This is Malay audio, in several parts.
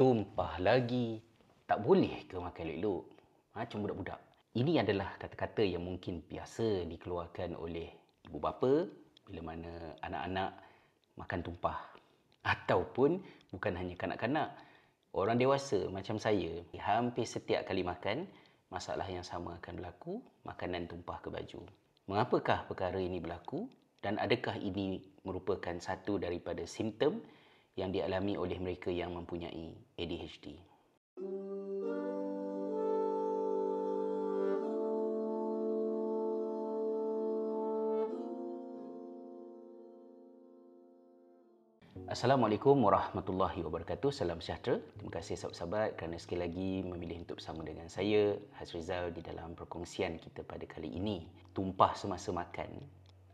Tumpah lagi. Tak boleh ke makan elok-elok? Macam budak-budak. Ini adalah kata-kata yang mungkin biasa dikeluarkan oleh ibu bapa bila mana anak-anak makan tumpah. Ataupun bukan hanya kanak-kanak, orang dewasa macam saya, hampir setiap kali makan, masalah yang sama akan berlaku, makanan tumpah ke baju. Mengapakah perkara ini berlaku dan adakah ini merupakan satu daripada simptom yang dialami oleh mereka yang mempunyai ADHD? Assalamualaikum warahmatullahi wabarakatuh. Salam sejahtera. Terima kasih sahabat-sahabat kerana sekali lagi memilih untuk bersama dengan saya, Hazrizal, di dalam perkongsian kita pada kali ini. Tumpah semasa makan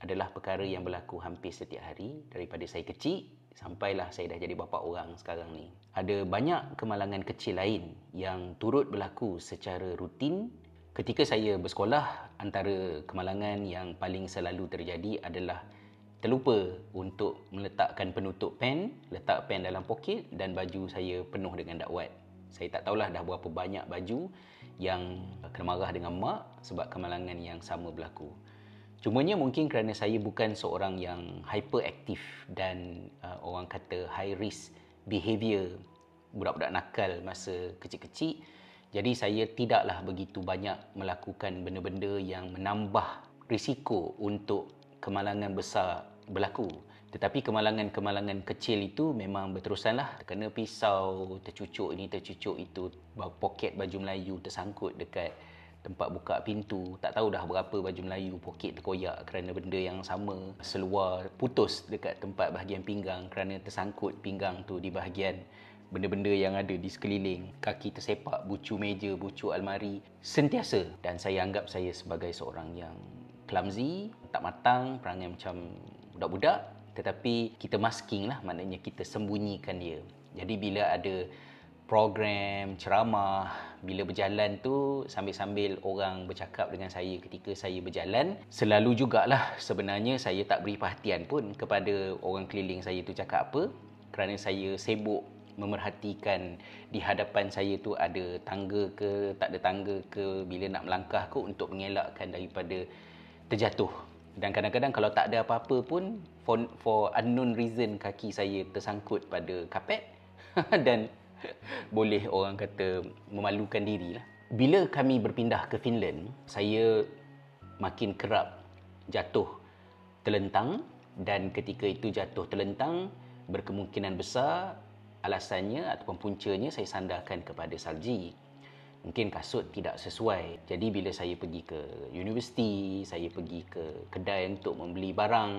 adalah perkara yang berlaku hampir setiap hari daripada saya kecil sampailah saya dah jadi bapa orang sekarang ni. Ada banyak kemalangan kecil lain yang turut berlaku secara rutin. Ketika saya bersekolah, antara kemalangan yang paling selalu terjadi adalah terlupa untuk meletakkan penutup pen, letak pen dalam poket dan baju saya penuh dengan dakwat. Saya tak tahulah dah berapa banyak baju yang kena marah dengan mak sebab kemalangan yang sama berlaku. Cumanya mungkin kerana saya bukan seorang yang hyperaktif dan orang kata high risk behaviour budak-budak nakal masa kecil-kecil, jadi saya tidaklah begitu banyak melakukan benda-benda yang menambah risiko untuk kemalangan besar berlaku. Tetapi kemalangan-kemalangan kecil itu memang berterusanlah. Terkena pisau, tercucuk ini, tercucuk itu, poket baju Melayu tersangkut dekat tempat buka pintu. Tak tahu dah berapa baju Melayu poket terkoyak kerana benda yang sama. Seluar putus dekat tempat bahagian pinggang kerana tersangkut pinggang tu di bahagian benda-benda yang ada di sekeliling. Kaki tersepak, bucu meja, bucu almari, sentiasa. Dan saya anggap saya sebagai seorang yang clumsy, tak matang, perangai macam budak-budak. Tetapi kita masking lah, maknanya kita sembunyikan dia. Jadi bila ada program, ceramah, bila berjalan tu sambil-sambil orang bercakap dengan saya ketika saya berjalan, selalu jugalah sebenarnya saya tak beri perhatian pun kepada orang keliling saya tu cakap apa, kerana saya sibuk memerhatikan di hadapan saya tu ada tangga ke, tak ada tangga ke, bila nak melangkah ke untuk mengelakkan daripada terjatuh. Dan kadang-kadang kalau tak ada apa-apa pun, for unknown reason kaki saya tersangkut pada kapet dan boleh orang kata memalukan diri lah. Bila kami berpindah ke Finland, saya makin kerap jatuh terlentang, dan ketika itu jatuh terlentang, berkemungkinan besar alasannya ataupun puncanya saya sandarkan kepada salji. Mungkin kasut tidak sesuai. Jadi bila saya pergi ke universiti, saya pergi ke kedai untuk membeli barang,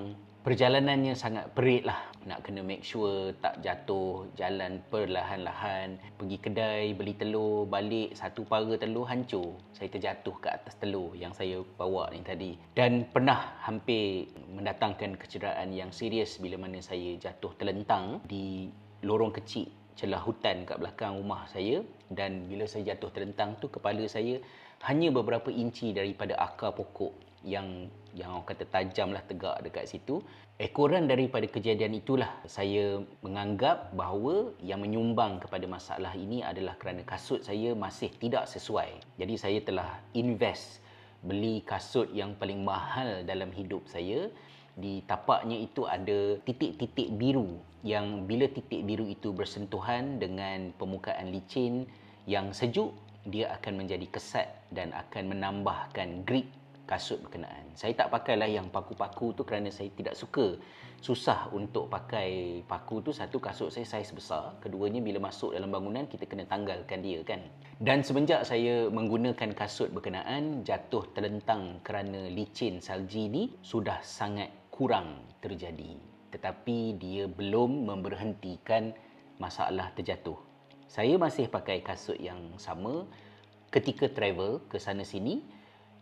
perjalanannya sangat perit lah. Nak kena make sure tak jatuh, jalan perlahan-lahan. Pergi kedai, beli telur, balik satu para telur hancur. Saya terjatuh ke atas telur yang saya bawa ni tadi. Dan pernah hampir mendatangkan kecederaan yang serius bila mana saya jatuh terlentang di lorong kecil celah hutan kat belakang rumah saya. Dan bila saya jatuh terlentang tu, kepala saya hanya beberapa inci daripada akar pokok yang orang kata tajam lah, tegak dekat situ. Ekoran daripada kejadian itulah saya menganggap bahawa yang menyumbang kepada masalah ini adalah kerana kasut saya masih tidak sesuai. Jadi saya telah invest beli kasut yang paling mahal dalam hidup saya. Di tapaknya itu ada titik-titik biru yang bila titik biru itu bersentuhan dengan permukaan licin yang sejuk, dia akan menjadi kesat dan akan menambahkan grip kasut berkenaan. Saya tak pakailah yang paku-paku tu kerana saya tidak suka. Susah untuk pakai paku tu. Satu, kasut saya saiz besar. Keduanya, bila masuk dalam bangunan kita kena tanggalkan dia kan. Dan semenjak saya menggunakan kasut berkenaan, jatuh terlentang kerana licin salji ni sudah sangat kurang terjadi. Tetapi dia belum memberhentikan masalah terjatuh. Saya masih pakai kasut yang sama ketika travel ke sana sini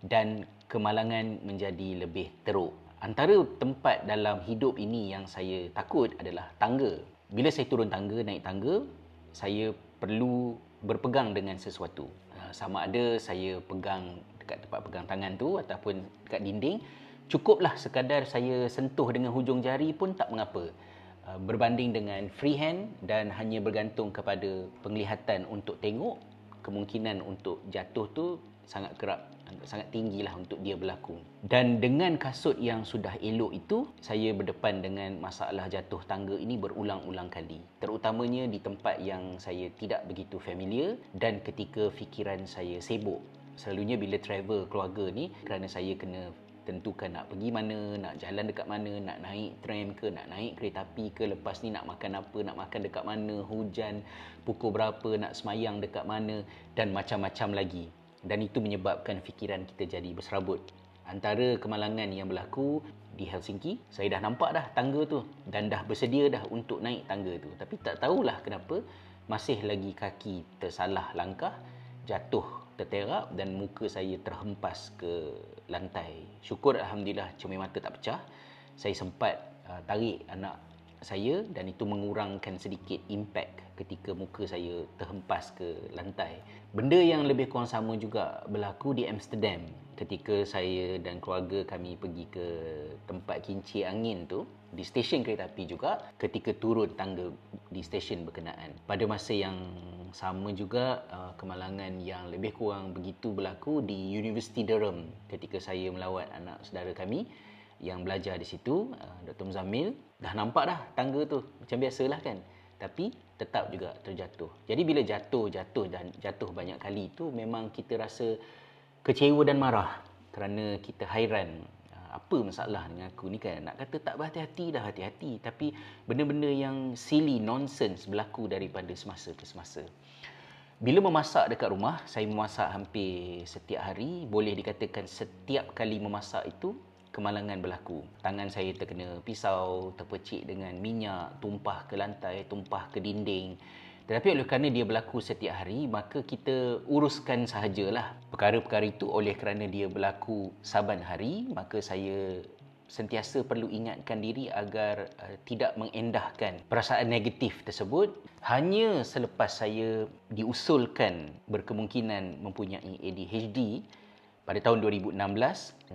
dan kemalangan menjadi lebih teruk. Antara tempat dalam hidup ini yang saya takut adalah tangga. Bila saya turun tangga, naik tangga, saya perlu berpegang dengan sesuatu. Sama ada saya pegang dekat tempat pegang tangan tu ataupun dekat dinding. Cukuplah sekadar saya sentuh dengan hujung jari pun tak mengapa. berbanding dengan freehand dan hanya bergantung kepada penglihatan untuk tengok, kemungkinan untuk jatuh tu sangat kerap, sangat tinggilah untuk dia berlaku. Dan dengan kasut yang sudah elok itu, saya berdepan dengan masalah jatuh tangga ini berulang-ulang kali. Terutamanya di tempat yang saya tidak begitu familiar dan ketika fikiran saya sibuk. Selalunya bila travel keluarga ni, kerana saya kena tentukan nak pergi mana, nak jalan dekat mana, nak naik tram ke, nak naik kereta api ke, lepas ni nak makan apa, nak makan dekat mana, hujan, pukul berapa, nak semayang dekat mana dan macam-macam lagi. Dan itu menyebabkan fikiran kita jadi berserabut. Antara kemalangan yang berlaku di Helsinki, saya dah nampak dah tangga tu dan dah bersedia dah untuk naik tangga tu. Tapi tak tahulah kenapa masih lagi kaki tersalah langkah, jatuh terterap dan muka saya terhempas ke lantai. Syukur Alhamdulillah cermin mata tak pecah. Saya sempat tarik anak saya dan itu mengurangkan sedikit impak ketika muka saya terhempas ke lantai. Benda yang lebih kurang sama juga berlaku di Amsterdam ketika saya dan keluarga kami pergi ke tempat kincir angin tu di stesen kereta api juga, ketika turun tangga di stesen berkenaan. Pada masa yang sama juga kemalangan yang lebih kurang begitu berlaku di University Durham ketika saya melawat anak saudara kami yang belajar di situ, Dr. Muzammil. Dah nampak dah tangga tu macam biasalah kan, tapi tetap juga terjatuh. Jadi bila jatuh banyak kali tu, memang kita rasa kecewa dan marah kerana kita hairan, apa masalah dengan aku ni kan. Nak kata tak berhati-hati dah hati-hati, tapi benda-benda yang silly, nonsense berlaku daripada semasa ke semasa. Bila memasak dekat rumah, saya memasak hampir setiap hari. Boleh dikatakan setiap kali memasak itu kemalangan berlaku. Tangan saya terkena pisau, terpercik dengan minyak, tumpah ke lantai, tumpah ke dinding. Tetapi oleh kerana dia berlaku setiap hari, maka kita uruskan sahajalah perkara-perkara itu. Oleh kerana dia berlaku saban hari, maka saya sentiasa perlu ingatkan diri agar tidak mengendahkan perasaan negatif tersebut. Hanya selepas saya diusulkan berkemungkinan mempunyai ADHD pada tahun 2016,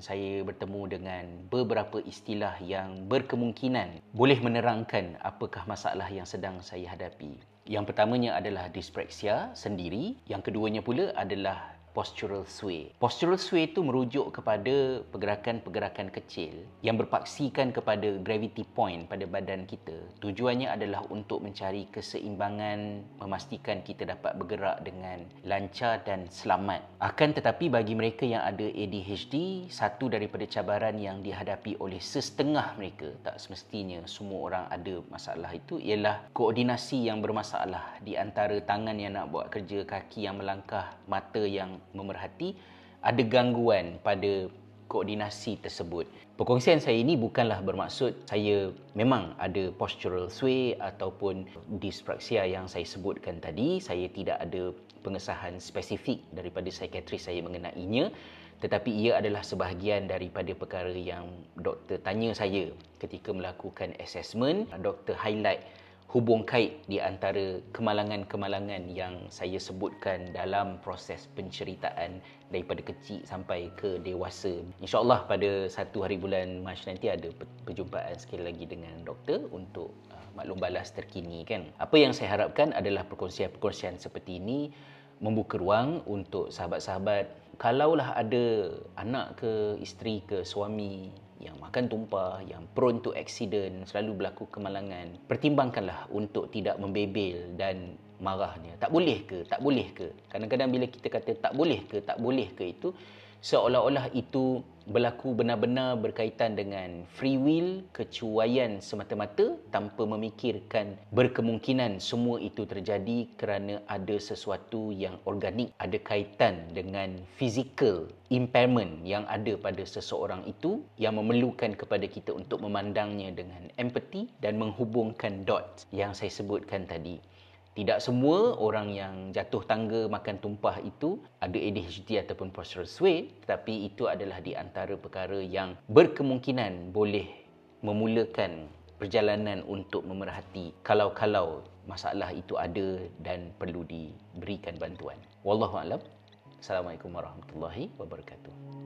saya bertemu dengan beberapa istilah yang berkemungkinan boleh menerangkan apakah masalah yang sedang saya hadapi. Yang pertamanya adalah dyspraxia sendiri, yang keduanya pula adalah postural sway. Postural sway itu merujuk kepada pergerakan-pergerakan kecil yang berpaksikan kepada gravity point pada badan kita. Tujuannya adalah untuk mencari keseimbangan, memastikan kita dapat bergerak dengan lancar dan selamat. Akan tetapi bagi mereka yang ada ADHD, satu daripada cabaran yang dihadapi oleh sesetengah mereka, tak semestinya semua orang ada masalah itu, ialah koordinasi yang bermasalah di antara tangan yang nak buat kerja, kaki yang melangkah, mata yang memerhati. Ada gangguan pada koordinasi tersebut. Perkongsian saya ini bukanlah bermaksud saya memang ada postural sway ataupun dyspraxia yang saya sebutkan tadi. Saya tidak ada pengesahan spesifik daripada psikiatris saya mengenainya, tetapi ia adalah sebahagian daripada perkara yang doktor tanya saya ketika melakukan assessment. Doktor highlight hubung kait di antara kemalangan-kemalangan yang saya sebutkan dalam proses penceritaan daripada kecil sampai ke dewasa. InsyaAllah pada satu hari bulan Mac nanti ada perjumpaan sekali lagi dengan doktor untuk maklum balas terkini kan. Apa yang saya harapkan adalah perkongsian-perkongsian seperti ini membuka ruang untuk sahabat-sahabat, kalaulah ada anak ke, isteri ke, suami yang makan tumpah, yang prone to accident, selalu berlaku kemalangan, pertimbangkanlah untuk tidak membebel dan marahnya. Tak boleh ke? Tak boleh ke? Kadang-kadang bila kita kata tak boleh ke? Tak boleh ke itu, seolah-olah itu berlaku benar-benar berkaitan dengan free will, kecuaian semata-mata tanpa memikirkan berkemungkinan semua itu terjadi kerana ada sesuatu yang organik, ada kaitan dengan physical impairment yang ada pada seseorang itu yang memerlukan kepada kita untuk memandangnya dengan empathy dan menghubungkan dot yang saya sebutkan tadi. Tidak semua orang yang jatuh tangga makan tumpah itu ada ADHD ataupun postural sway, tetapi itu adalah di antara perkara yang berkemungkinan boleh memulakan perjalanan untuk memerhati kalau-kalau masalah itu ada dan perlu diberikan bantuan. Wallahualam. Assalamualaikum warahmatullahi wabarakatuh.